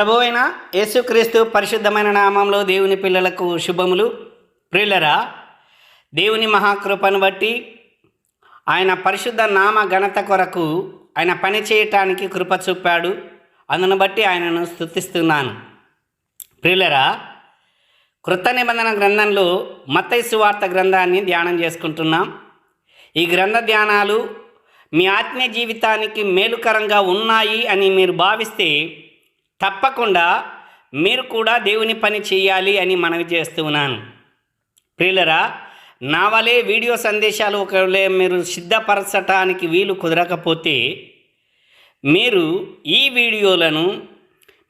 ప్రభువైన యేసుక్రీస్తు పరిశుద్ధమైన నామంలో దేవుని పిల్లలకు శుభములు. ప్రియులరా, దేవుని మహాకృపను బట్టి ఆయన పరిశుద్ధ నామ ఘనత కొరకు ఆయన పని చేయటానికి కృప చూపాడు. అందును బట్టి ఆయనను స్తుతిస్తున్నాను. ప్రియులరా, కృత నిబంధన గ్రంథంలో మత్తయి సువార్త గ్రంథాన్ని ధ్యానం చేసుకుంటున్నాం. ఈ గ్రంథ ధ్యానాలు మీ ఆత్మీయ జీవితానికి మేలుకరంగా ఉన్నాయి అని మీరు భావిస్తే తప్పకుండా మీరు కూడా దేవుని పని చేయాలి అని మనవి చేస్తున్నాను. ప్రియులరా, నా వలే వీడియో సందేశాలు ఒకవేళ మీరు సిద్ధపరచటానికి వీలు కుదరకపోతే మీరు ఈ వీడియోలను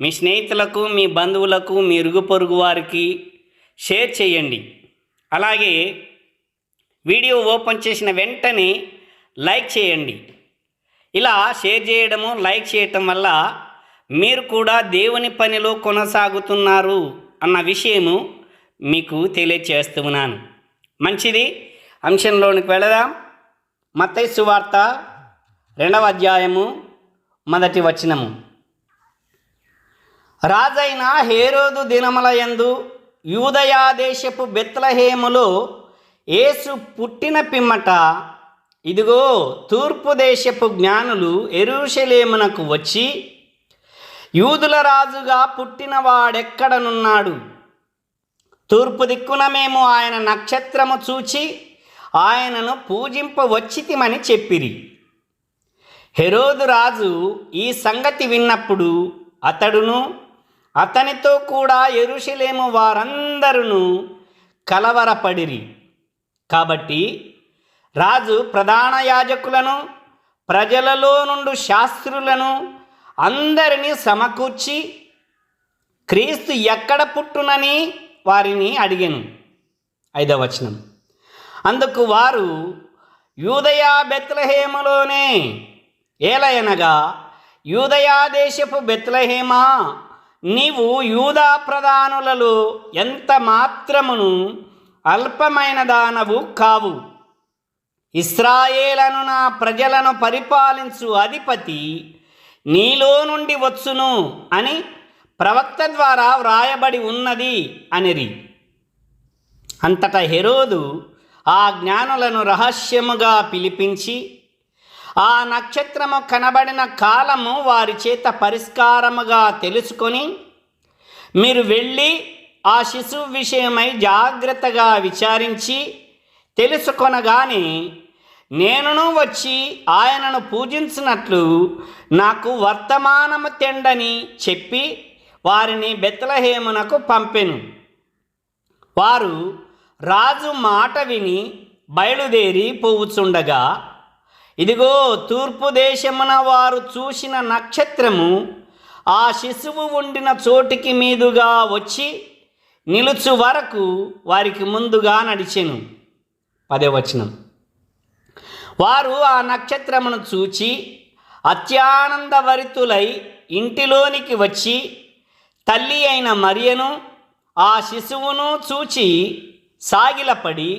మీ స్నేహితులకు, మీ బంధువులకు, మీ ఇరుగు పొరుగు వారికి షేర్ చేయండి. అలాగే వీడియో ఓపెన్ చేసిన వెంటనే లైక్ చేయండి. ఇలా షేర్ చేయడము, లైక్ చేయటం వల్ల మీరు కూడా దేవుని పనిలో కొనసాగుతున్నారు అన్న విషయము మీకు తెలియచేస్తున్నాను. మంచిది, అంశంలోనికి వెళదాం. మత్తయి సువార్త 2వ అధ్యాయము 1వ వచనము. రాజైన హేరోదు దినములయందు యూదయా దేశపు బెత్లెహేములో యేసు పుట్టిన పిమ్మట, ఇదిగో తూర్పు దేశపు జ్ఞానులు యెరూషలేమునకు వచ్చి, యూదుల రాజుగా పుట్టినవాడెక్కడనున్నాడు? తూర్పు దిక్కున మేము ఆయన నక్షత్రము చూచి ఆయనను పూజింపవచ్చితిమని చెప్పిరి. హెరోదు రాజు ఈ సంగతి విన్నప్పుడు అతడును అతనితో కూడా యెరూషలేము వారందరూ కలవరపడిరి. కాబట్టి రాజు ప్రధాన యాజకులను, ప్రజలలో నుండి శాస్త్రులను అందరినీ సమకూర్చి క్రీస్తు ఎక్కడ పుట్టునని వారిని అడిగెను. 5వ వచనం. అందుకు వారు, యూదయా బెత్లెహేములోనే. ఏలయనగా, యూదయా దేశపు బెత్లెహేమా, నీవు యూదా ప్రధానులలో ఎంత మాత్రమును అల్పమైన దానవు కావు. ఇశ్రాయేలను నా ప్రజలను పరిపాలించు అధిపతి నీలో నుండి వచ్చును అని ప్రవక్త ద్వారా వ్రాయబడి ఉన్నది అనిరి. అంతటా హెరోదు ఆ జ్ఞానులను రహస్యముగా పిలిపించి ఆ నక్షత్రము కనబడిన కాలము వారి చేత పరిష్కారముగా తెలుసుకొని, మీరు వెళ్ళి ఆ శిశువు విషయమై జాగ్రత్తగా విచారించి తెలుసుకొనగానే నేనును వచ్చి ఆయనను పూజించినట్లు నాకు వర్తమానము తెండని చెప్పి వారిని బెత్లెహేమునకు పంపెను. వారు రాజు మాట విని బయలుదేరి పోవుచుండగా, ఇదిగో తూర్పు దేశమున వారు చూసిన నక్షత్రము ఆ శిశువు ఉండిన చోటికి మీదుగా వచ్చి నిలుచు వరకు వారికి ముందుగా నడిచెను. 10వ వచనం. వారు ఆ నక్షత్రమును చూచి అత్యానందభరితులై ఇంటిలోనికి వచ్చి తల్లి అయిన మరియను ఆ శిశువును చూచి సాగిలపడి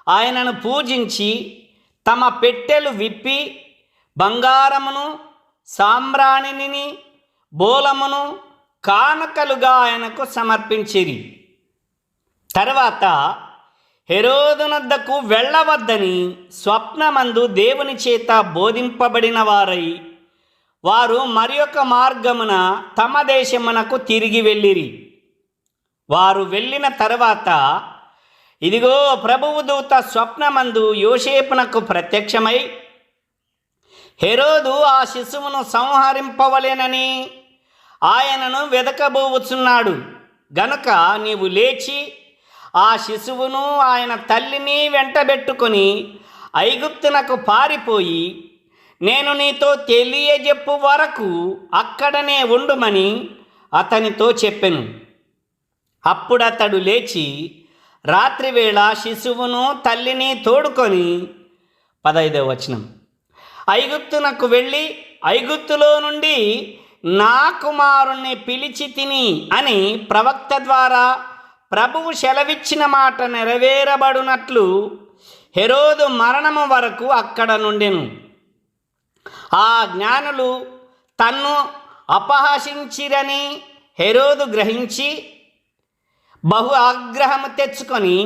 ఆయనను పూజించి తమ పెట్టెలు విప్పి బంగారమును, సాంబ్రాణిని, బోలమును కానుకలుగా ఆయనకు సమర్పించిరి. తర్వాత హెరోదునొద్దకు వెళ్ళవద్దని స్వప్నమందు దేవుని చేత బోధింపబడిన వారై వారు మరి ఒక మార్గమున తమ దేశమునకు తిరిగి వెళ్ళిరి. వారు వెళ్ళిన తర్వాత, ఇదిగో ప్రభువు దూత స్వప్నమందు యోసేపునకు ప్రత్యక్షమై, హెరోదు ఆ శిశువును సంహరింపవలెనని ఆయనను వెదకబోవుచున్నాడు గనుక నీవు లేచి ఆ శిశువును ఆయన తల్లిని వెంటబెట్టుకొని ఐగుప్తునకు పారిపోయి నేను నీతో తెలియజెప్పు వరకు అక్కడనే ఉండుమని అతనితో చెప్పెను. అప్పుడతడు లేచి రాత్రివేళ శిశువును తల్లిని తోడుకొని 15వ వచనం ఐగుప్తునకు వెళ్ళి ఐగుప్తులో నుండి నా కుమారుణ్ణి పిలిచి తిని అని ప్రవక్త ద్వారా ప్రభువు సెలవిచ్చిన మాట నెరవేరబడినట్లు హెరోదు మరణము వరకు అక్కడ నుండెను. ఆ జ్ఞానులు తన్ను అపహసించిరని హెరోదు గ్రహించి బహు ఆగ్రహము తెచ్చుకొని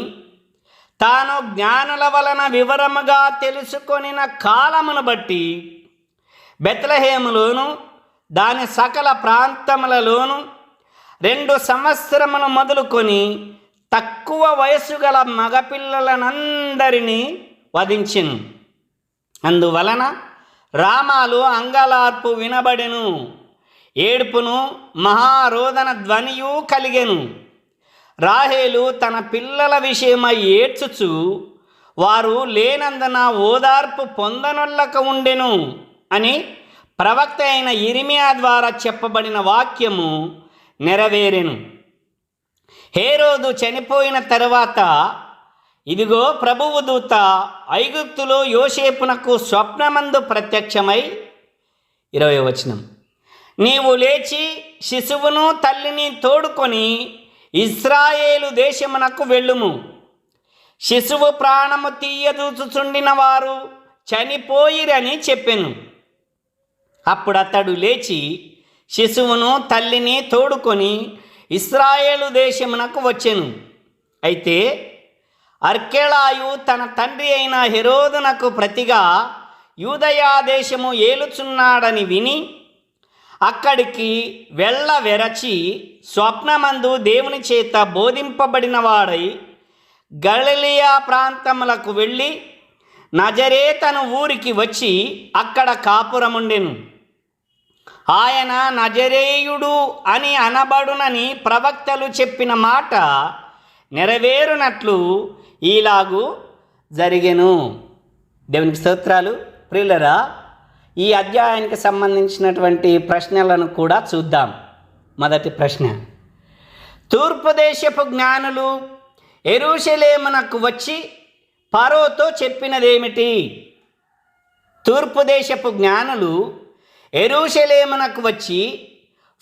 తాను జ్ఞానుల వలన వివరముగా తెలుసుకొనిన కాలమును బట్టి బెత్లెహేములోను దాని సకల ప్రాంతములలోను 2 సంవత్సరములు మొదలుకొని తక్కువ వయసు గల మగపిల్లలనందరినీ వధించెను. అందువలన రామాలు అంగలార్పు వినబడెను, ఏడుపును మహారోదన ధ్వనియు కలిగెను. రాహేలు తన పిల్లల విషయమై ఏడ్చుచు వారు లేనందున ఓదార్పు పొందనొల్లక ఉండెను అని ప్రవక్త అయిన యిర్మీయా ద్వారా చెప్పబడిన వాక్యము నెరవేరెను. హేరోదు చనిపోయిన తరువాత ఇదిగో ప్రభువు దూత ఐగుప్తులో యోసేపునకు స్వప్నమందు ప్రత్యక్షమై 20వ వచనం, నీవు లేచి శిశువును తల్లిని తోడుకొని ఇశ్రాయేలు దేశమునకు వెళ్ళుము. శిశువు ప్రాణము తీయదూచుచుండిన వారు చనిపోయిరని చెప్పెను. అప్పుడు అతడు లేచి శిశువును తల్లిని తోడుకొని ఇశ్రాయేలు దేశమునకు వచ్చెను. అయితే అర్కెలాయు తన తండ్రి అయిన హెరోదునకు ప్రతిగా యూదయా దేశము ఏలుచున్నాడని విని అక్కడికి వెళ్ళవెరచి స్వప్నమందు దేవుని చేత బోధింపబడిన వాడై గలిలయ ప్రాంతములకు వెళ్ళి నజరేతను ఊరికి వచ్చి అక్కడ కాపురముండెను. ఆయన నజరేయుడు అని అనబడునని ప్రవక్తలు చెప్పిన మాట నెరవేరునట్లు ఈలాగు జరిగెను. దేవునికి స్తోత్రాలు. ప్రియులరా, ఈ అధ్యాయానికి సంబంధించినటువంటి ప్రశ్నలను కూడా చూద్దాం. మొదటి ప్రశ్న, తూర్పు దేశపు జ్ఞానులు యెరూషలేమునకు వచ్చి ఫరోతో చెప్పినదేమిటి? తూర్పు దేశపు జ్ఞానులు యెరూషలేమునకు వచ్చి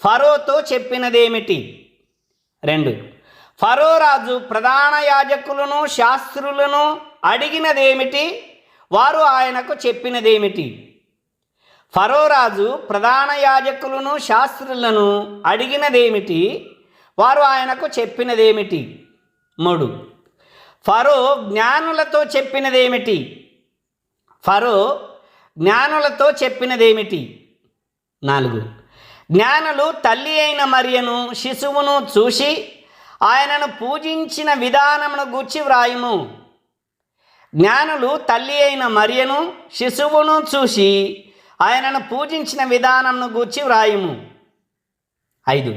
ఫరోతో చెప్పినదేమిటి? 2, ఫరో రాజు ప్రధాన యాజకులను శాస్త్రులను అడిగినదేమిటి? వారు ఆయనకు చెప్పినదేమిటి? ఫరో రాజు ప్రధాన యాజకులను శాస్త్రులను అడిగినదేమిటి? వారు ఆయనకు చెప్పినదేమిటి? 3, ఫరో జ్ఞానులతో చెప్పినదేమిటి? ఫరో జ్ఞానులతో చెప్పినదేమిటి? 4, జ్ఞానులు తల్లి అయిన మరియను శిశువును చూసి ఆయనను పూజించిన విధానమును గూర్చి వ్రాయుము. జ్ఞానులు తల్లి అయిన మరియను శిశువును చూసి ఆయనను పూజించిన విధానమును గూర్చి వ్రాయుము. 5,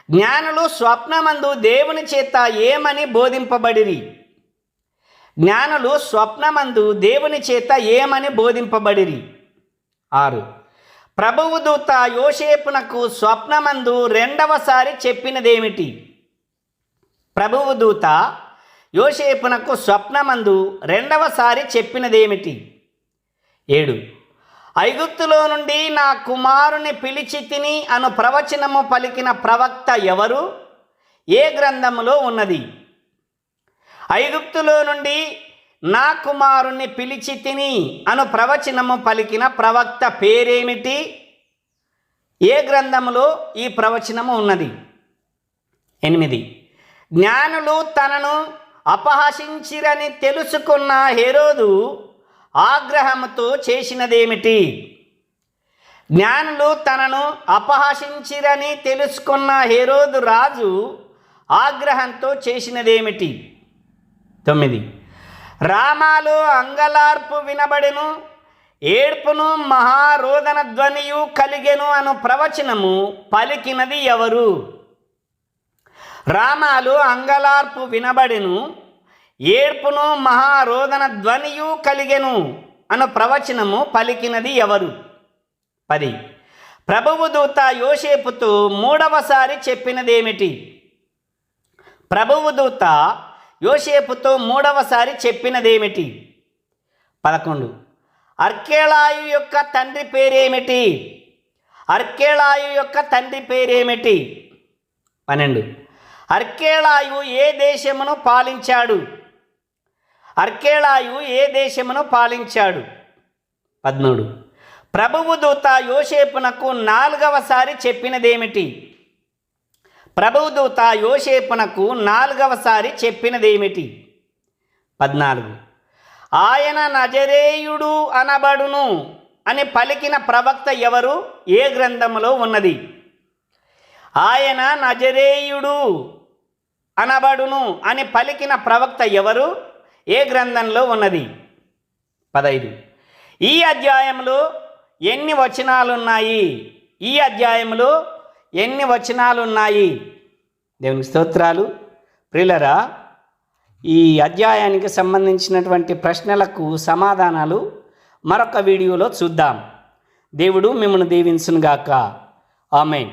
జ్ఞానులు స్వప్నమందు దేవుని చేత ఏమని బోధింపబడిరి? జ్ఞానులు స్వప్నమందు దేవుని చేత ఏమని బోధింపబడిరి? 6, ప్రభువు దూత యోసేపునకు స్వప్నమందు 2వసారి చెప్పినదేమిటి? ప్రభువు దూత యోసేపునకు స్వప్నమందు 2వసారి చెప్పినదేమిటి? 7, ఐగుప్తులో నుండి నా కుమారుని పిలిచి తిని అను ప్రవచనము పలికిన ప్రవక్త ఎవరు? ఏ గ్రంథములో ఉన్నది? ఐగుప్తులో నుండి నా కుమారుని పిలిచి తిని అను ప్రవచనము పలికిన ప్రవక్త పేరేమిటి? ఏ గ్రంథములో ఈ ప్రవచనము ఉన్నది? 8, జ్ఞానులు తనను అపహసించిరని తెలుసుకున్న హెరోదు ఆగ్రహముతో చేసినదేమిటి? జ్ఞానులు తనను అపహసించిరని తెలుసుకున్న హెరోదు రాజు ఆగ్రహంతో చేసినదేమిటి? 9, రామాలో అంగలార్పు వినబడెను, ఏడ్పును మహారోదన ధ్వనియు కలిగెను అను ప్రవచనము పలికినది ఎవరు? రామాలు అంగలార్పు వినబడెను, ఏడ్పును మహారోదన ధ్వనియు కలిగెను అను ప్రవచనము పలికినది ఎవరు? 10, ప్రభువు దూత యోసేపుతో 3వసారి చెప్పినదేమిటి? ప్రభువు దూత యోసేపుతో 3వసారి చెప్పినదేమిటి? 11, అర్కెలాయు యొక్క తండ్రి పేరేమిటి? అర్కెలాయు యొక్క తండ్రి పేరేమిటి? 12, అర్కెలాయు ఏ దేశమును పాలించాడు? అర్కెలాయు ఏ దేశమును పాలించాడు? 13, ప్రభువు దూత యోసేపునకు 4వసారి చెప్పినదేమిటి? ప్రభుదూత యోసేపునకు 4వసారి చెప్పినదేమిటి? 14. ఆయన నజరేయుడు అనబడును అని పలికిన ప్రవక్త ఎవరు? ఏ గ్రంథములో ఉన్నది? ఆయన నజరేయుడు అనబడును అని పలికిన ప్రవక్త ఎవరు? ఏ గ్రంథంలో ఉన్నది? 15. ఈ అధ్యాయంలో ఎన్ని వచనాలున్నాయి? ఈ అధ్యాయంలో ఎన్ని వచనాలున్నాయి? దేవునికి స్తోత్రాలు. ప్రియులరా, ఈ అధ్యాయానికి సంబంధించినటువంటి ప్రశ్నలకు సమాధానాలు మరొక వీడియోలో చూద్దాం. దేవుడు మిమ్మల్ని దీవించునుగాక. ఆమేన్.